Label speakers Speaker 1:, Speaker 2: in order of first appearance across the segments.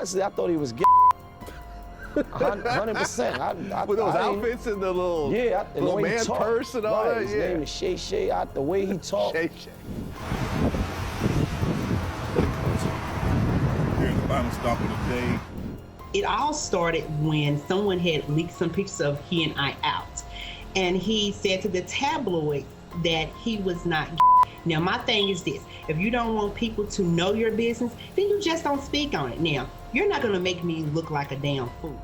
Speaker 1: Honestly, I thought he was gay. 100%.
Speaker 2: With those outfits and the little, little man purse and all that.
Speaker 1: His name is Shay Shay. The way he talked.
Speaker 2: Shay Shay.
Speaker 3: Here's the final stop of the day.
Speaker 4: It all started when someone had leaked some pictures of he and I out. And he said to the tabloid that he was not gay. Now, my thing is this. If you don't want people to know your business, then you just don't speak on it. Now, you're not going to make me look like a damn fool.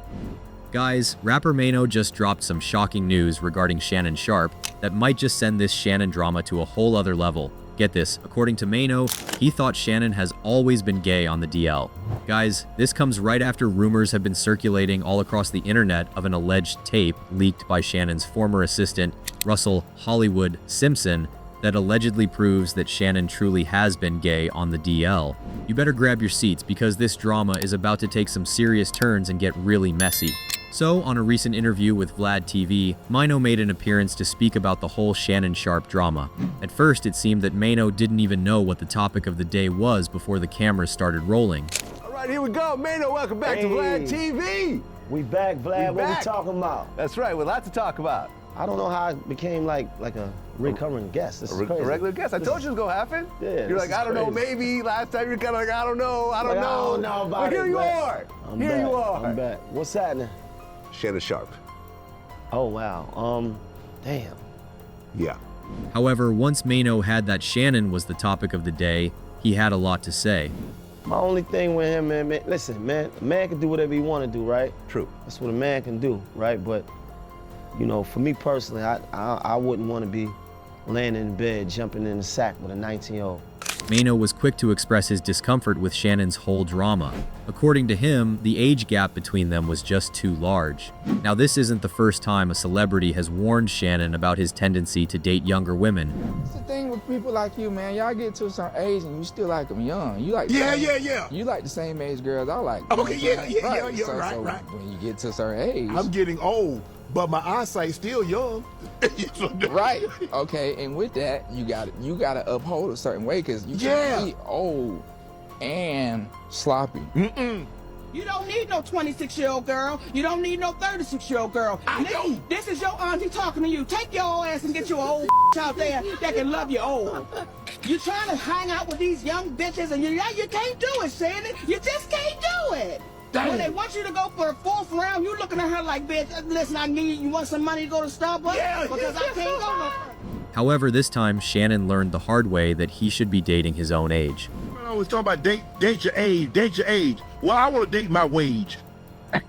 Speaker 5: Guys, rapper Maino just dropped some shocking news regarding Shannon Sharpe that might just send this Shannon drama to a whole other level. Get this, according to Maino, he thought Shannon has always been gay on the DL. Guys, this comes right after rumors have been circulating all across the internet of an alleged tape leaked by Shannon's former assistant, Russell Hollywood Simpson, that allegedly proves that Shannon truly has been gay on the DL. You better grab your seats because this drama is about to take some serious turns and get really messy. So, on a recent interview with Vlad TV, Mino made an appearance to speak about the whole Shannon Sharpe drama. At first, it seemed that Maino didn't even know what the topic of the day was before the cameras started rolling.
Speaker 2: All right, here we go. Maino, welcome back to Vlad TV.
Speaker 1: We back, Vlad. What we talking about?
Speaker 2: That's right, with lots to talk about.
Speaker 1: I don't know how I became like a recurring guest. This is crazy.
Speaker 2: A regular guest. I told you it was gonna happen.
Speaker 1: Yeah.
Speaker 2: You're like, I don't know, maybe. Last time you're kind of like, I don't know.
Speaker 1: I don't know about
Speaker 2: but here you are. Here you are.
Speaker 1: I'm back. What's happening?
Speaker 2: Shannon Sharpe.
Speaker 1: Oh wow. Damn.
Speaker 2: Yeah.
Speaker 5: However, once Maino had that Shannon was the topic of the day, he had a lot to say.
Speaker 1: My only thing with him, man, listen, man, a man can do whatever he want to do, right?
Speaker 2: True.
Speaker 1: That's what a man can do, right? But you know, for me personally, I wouldn't want to be laying in bed, jumping in the sack with a 19-year-old.
Speaker 5: Maino was quick to express his discomfort with Shannon's whole drama. According to him, the age gap between them was just too large. Now, this isn't the first time a celebrity has warned Shannon about his tendency to date younger women.
Speaker 6: It's the thing with people like you, man. Y'all get to a certain age and you still like them young. You like You like the same age girls I like.
Speaker 3: Okay,
Speaker 6: right.
Speaker 3: So right.
Speaker 6: When you get to a certain age,
Speaker 3: I'm getting old, but my eyesight's still young.
Speaker 6: Right. Okay, and with that, you gotta uphold a certain way because you can't be old and sloppy.
Speaker 7: You don't need no 26-year-old girl. You don't need no 36-year-old girl. This is your auntie talking to you. Take your ass and get your old out there that can love you old. You trying to hang out with these young bitches and you can't do it, Shannon. You just can't do it. Damn. When they want you to go for a 4th round, you looking at her like, bitch, listen, you want some money to go to Starbucks? Because I can't go no further.
Speaker 5: However, this time, Shannon learned the hard way that he should be dating his own age.
Speaker 3: I was talking about date your age. Well, I want to date my wage. I'm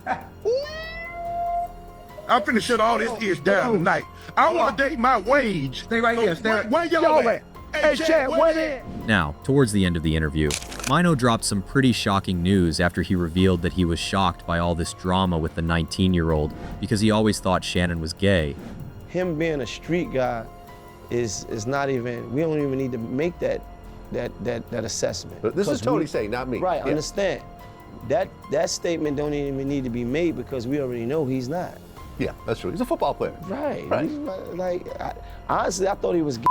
Speaker 3: finna shut all this ish down tonight. I want to date my wage.
Speaker 2: Stay right here. Stay right.
Speaker 3: Where y'all at? Hey, Chad, what in?
Speaker 5: Now, towards the end of the interview, Mino dropped some pretty shocking news after he revealed that he was shocked by all this drama with the 19-year-old because he always thought Shannon was gay.
Speaker 1: Him being a street guy is not even, we don't even need to make that assessment.
Speaker 2: But this is Tony saying, not me.
Speaker 1: Right, understand. That statement don't even need to be made because we already know he's not.
Speaker 2: Yeah, that's true. He's a football player.
Speaker 1: Right. Honestly, I thought he was gay.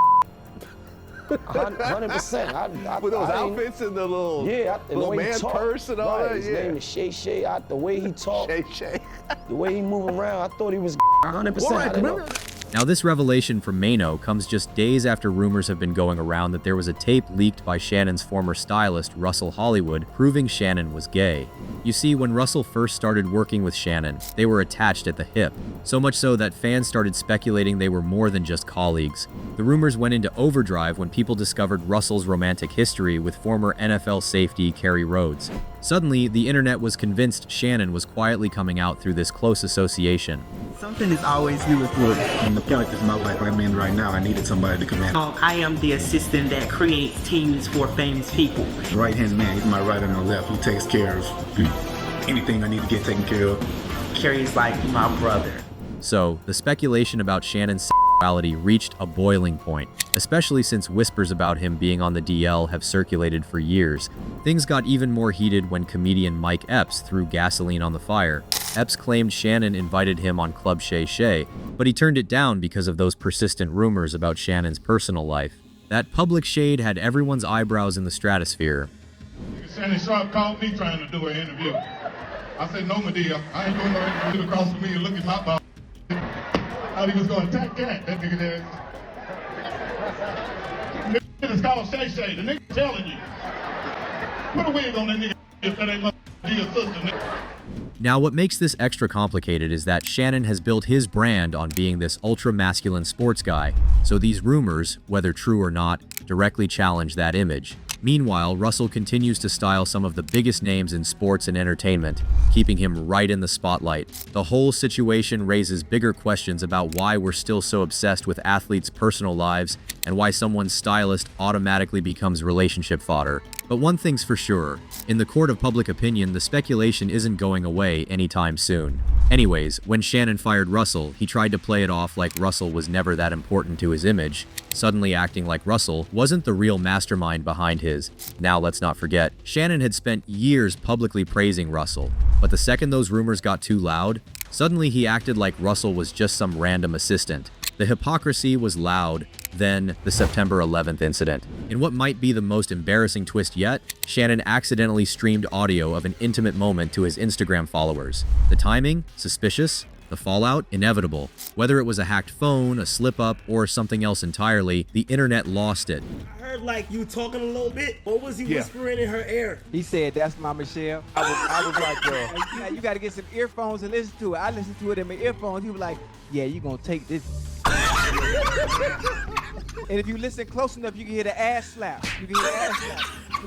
Speaker 1: 100%.
Speaker 2: With those outfits and the little, little man purse and all that.
Speaker 1: His name is Shay Shay. The way he talked,
Speaker 2: Shay Shay.
Speaker 1: the way he moving around, I thought he was 100%. I didn't know.
Speaker 5: Now, this revelation from Maino comes just days after rumors have been going around that there was a tape leaked by Shannon's former stylist, Russell Hollywood, proving Shannon was gay. You see, when Russell first started working with Shannon, they were attached at the hip, so much so that fans started speculating they were more than just colleagues. The rumors went into overdrive when people discovered Russell's romantic history with former NFL safety Kerry Rhodes. Suddenly, the internet was convinced Shannon was quietly coming out through this close association.
Speaker 8: Something is always here with me. In the point of my life I'm in right now, I needed somebody to command.
Speaker 4: I am the assistant that creates teams for famous people.
Speaker 8: Right-hand man, he's my right and my left. He takes care of anything I need to get taken care of.
Speaker 4: Kerry's like my brother.
Speaker 5: So, the speculation about Shannon's sexuality reached a boiling point, especially since whispers about him being on the DL have circulated for years. Things got even more heated when comedian Mike Epps threw gasoline on the fire. Epps claimed Shannon invited him on Club Shay Shay, but he turned it down because of those persistent rumors about Shannon's personal life. That public shade had everyone's eyebrows in the stratosphere.
Speaker 3: You can Shannon Sharpe called me trying to do an interview. I said, no, Medea, I ain't doing no interview across from me and look at my mouth. I thought he was going to attack that nigga there. It's called Shay Shay. The nigga telling you. Put a wig on that nigga if that ain't my dear sister, nigga.
Speaker 5: Now, what makes this extra complicated is that Shannon has built his brand on being this ultra-masculine sports guy, so these rumors, whether true or not, directly challenge that image. Meanwhile, Russell continues to style some of the biggest names in sports and entertainment, keeping him right in the spotlight. The whole situation raises bigger questions about why we're still so obsessed with athletes' personal lives and why someone's stylist automatically becomes relationship fodder. But one thing's for sure, in the court of public opinion, the speculation isn't going away anytime soon. Anyways, when Shannon fired Russell, he tried to play it off like Russell was never that important to his image, suddenly acting like Russell wasn't the real mastermind behind his. Now let's not forget, Shannon had spent years publicly praising Russell, but the second those rumors got too loud, suddenly he acted like Russell was just some random assistant. The hypocrisy was loud. Then, the September 11th incident. In what might be the most embarrassing twist yet, Shannon accidentally streamed audio of an intimate moment to his Instagram followers. The timing? Suspicious. The fallout? Inevitable. Whether it was a hacked phone, a slip-up, or something else entirely, the internet lost it.
Speaker 9: I heard like you talking a little bit. What was he whispering in her ear?
Speaker 10: He said, "That's my Michelle." I was like, "Yeah, you got to get some earphones and listen to it." I listened to it in my earphones. He was like, "Yeah, you gonna take this." And if you listen close enough, you can hear the ass slap. You can hear the ass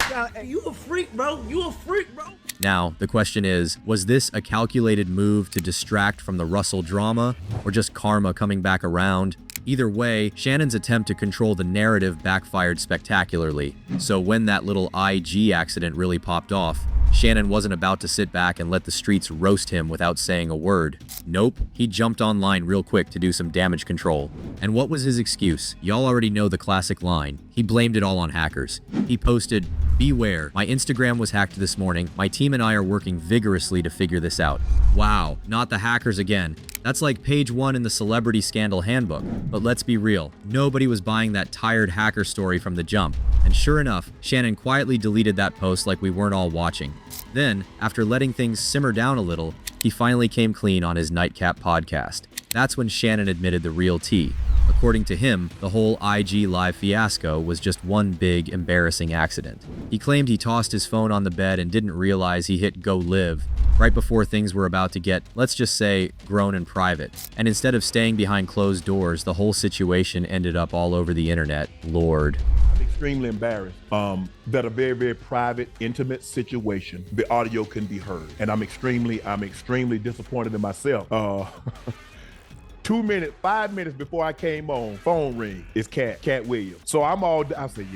Speaker 10: slap.
Speaker 9: You a freak, bro. You a freak, bro.
Speaker 5: Now, the question is, was this a calculated move to distract from the Russell drama, or just karma coming back around? Either way, Shannon's attempt to control the narrative backfired spectacularly. So when that little IG accident really popped off, Shannon wasn't about to sit back and let the streets roast him without saying a word. Nope, he jumped online real quick to do some damage control. And what was his excuse? Y'all already know the classic line. He blamed it all on hackers. He posted, "Beware, my Instagram was hacked this morning. My team and I are working vigorously to figure this out." Wow, not the hackers again. That's like page 1 in the celebrity scandal handbook. But let's be real, nobody was buying that tired hacker story from the jump. And sure enough, Shannon quietly deleted that post like we weren't all watching. Then, after letting things simmer down a little, he finally came clean on his Nightcap podcast. That's when Shannon admitted the real tea. According to him, the whole IG Live fiasco was just one big, embarrassing accident. He claimed he tossed his phone on the bed and didn't realize he hit go live right before things were about to get, let's just say, grown and private. And instead of staying behind closed doors, the whole situation ended up all over the internet. Lord.
Speaker 11: I'm extremely embarrassed that a very, very private, intimate situation, the audio can be heard. And I'm extremely disappointed in myself. 5 minutes before I came on, phone ring. It's Cat Williams. So I said,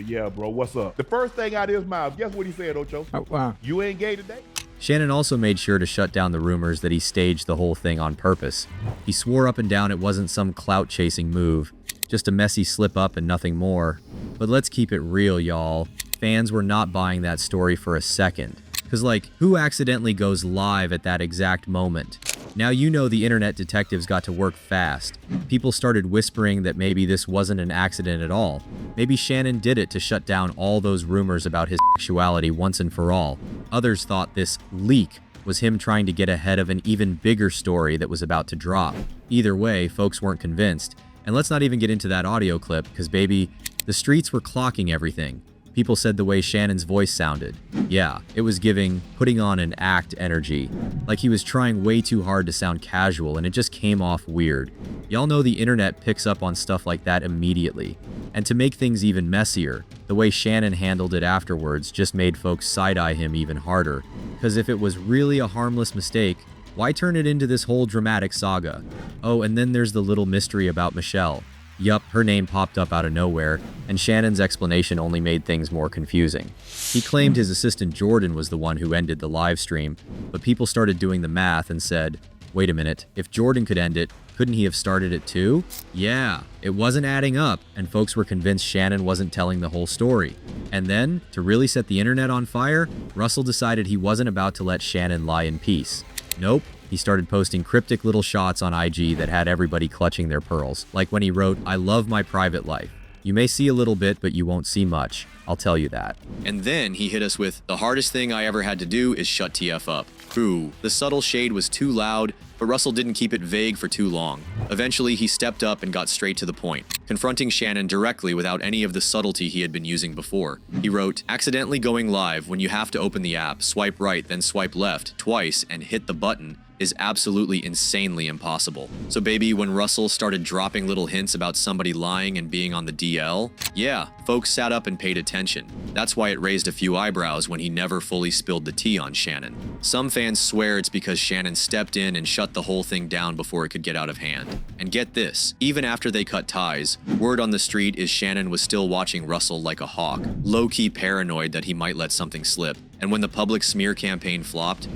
Speaker 11: yeah, bro, what's up? The first thing out of his mouth, guess what he said, Ocho?
Speaker 10: Wow.
Speaker 11: You ain't gay today?
Speaker 5: Shannon also made sure to shut down the rumors that he staged the whole thing on purpose. He swore up and down it wasn't some clout-chasing move, just a messy slip-up and nothing more. But let's keep it real, y'all. Fans were not buying that story for a second. Cause who accidentally goes live at that exact moment? Now you know the internet detectives got to work fast. People started whispering that maybe this wasn't an accident at all. Maybe Shannon did it to shut down all those rumors about his sexuality once and for all. Others thought this leak was him trying to get ahead of an even bigger story that was about to drop. Either way, folks weren't convinced. And let's not even get into that audio clip, because baby, the streets were clocking everything. People said the way Shannon's voice sounded. Yeah, it was giving putting on an act energy. Like he was trying way too hard to sound casual and it just came off weird. Y'all know the internet picks up on stuff like that immediately. And to make things even messier, the way Shannon handled it afterwards just made folks side-eye him even harder. Because if it was really a harmless mistake, why turn it into this whole dramatic saga? Oh, and then there's the little mystery about Michelle. Yup, her name popped up out of nowhere, and Shannon's explanation only made things more confusing. He claimed his assistant Jordan was the one who ended the live stream, but people started doing the math and said, wait a minute, if Jordan could end it, couldn't he have started it too? Yeah, it wasn't adding up, and folks were convinced Shannon wasn't telling the whole story. And then, to really set the internet on fire, Russell decided he wasn't about to let Shannon lie in peace. Nope. He started posting cryptic little shots on IG that had everybody clutching their pearls, like when he wrote, "I love my private life." You may see a little bit, but you won't see much. I'll tell you that. And then he hit us with, the hardest thing I ever had to do is shut TF up. Ooh, the subtle shade was too loud, but Russell didn't keep it vague for too long. Eventually, he stepped up and got straight to the point, confronting Shannon directly without any of the subtlety he had been using before. He wrote, accidentally going live when you have to open the app, swipe right, then swipe left twice and hit the button is absolutely insanely impossible. So baby, when Russell started dropping little hints about somebody lying and being on the DL, yeah, folks sat up and paid attention. That's why it raised a few eyebrows when he never fully spilled the tea on Shannon. Some fans swear it's because Shannon stepped in and shut the whole thing down before it could get out of hand. And get this, even after they cut ties, word on the street is Shannon was still watching Russell like a hawk, low-key paranoid that he might let something slip. And when the public smear campaign flopped,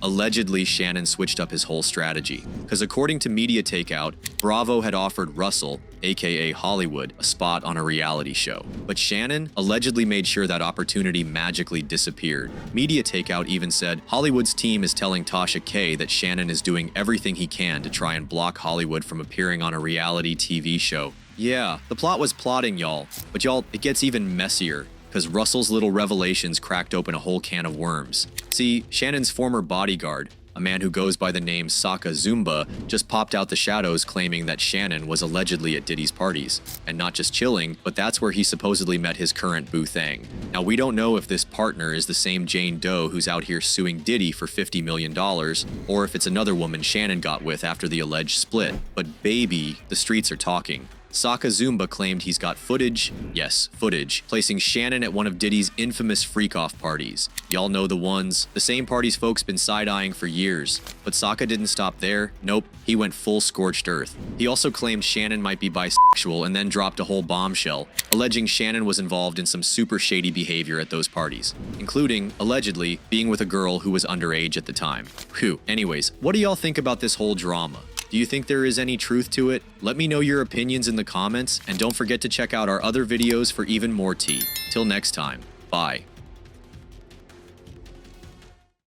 Speaker 5: allegedly Shannon switched up his whole strategy. Because according to Media Takeout, Bravo had offered Russell, aka Hollywood, a spot on a reality show. But Shannon allegedly made sure that opportunity magically disappeared. Media Takeout even said, Hollywood's team is telling Tasha K that Shannon is doing everything he can to try and block Hollywood from appearing on a reality TV show. Yeah, the plot was plotting, y'all. But y'all, it gets even messier, because Russell's little revelations cracked open a whole can of worms. See, Shannon's former bodyguard, a man who goes by the name Saka Zumba, just popped out the shadows claiming that Shannon was allegedly at Diddy's parties. And not just chilling, but that's where he supposedly met his current boo thang. Now we don't know if this partner is the same Jane Doe who's out here suing Diddy for $50 million, or if it's another woman Shannon got with after the alleged split. But baby, the streets are talking. Saka Zumba claimed he's got footage, yes, footage, placing Shannon at one of Diddy's infamous freak-off parties. Y'all know the ones, the same parties folks been side-eyeing for years. But Saka didn't stop there. Nope, he went full scorched earth. He also claimed Shannon might be bisexual and then dropped a whole bombshell, alleging Shannon was involved in some super shady behavior at those parties, including, allegedly, being with a girl who was underage at the time. Whew. Anyways, what do y'all think about this whole drama? Do you think there is any truth to it? Let me know your opinions in the comments, and don't forget to check out our other videos for even more tea. Till next time, bye.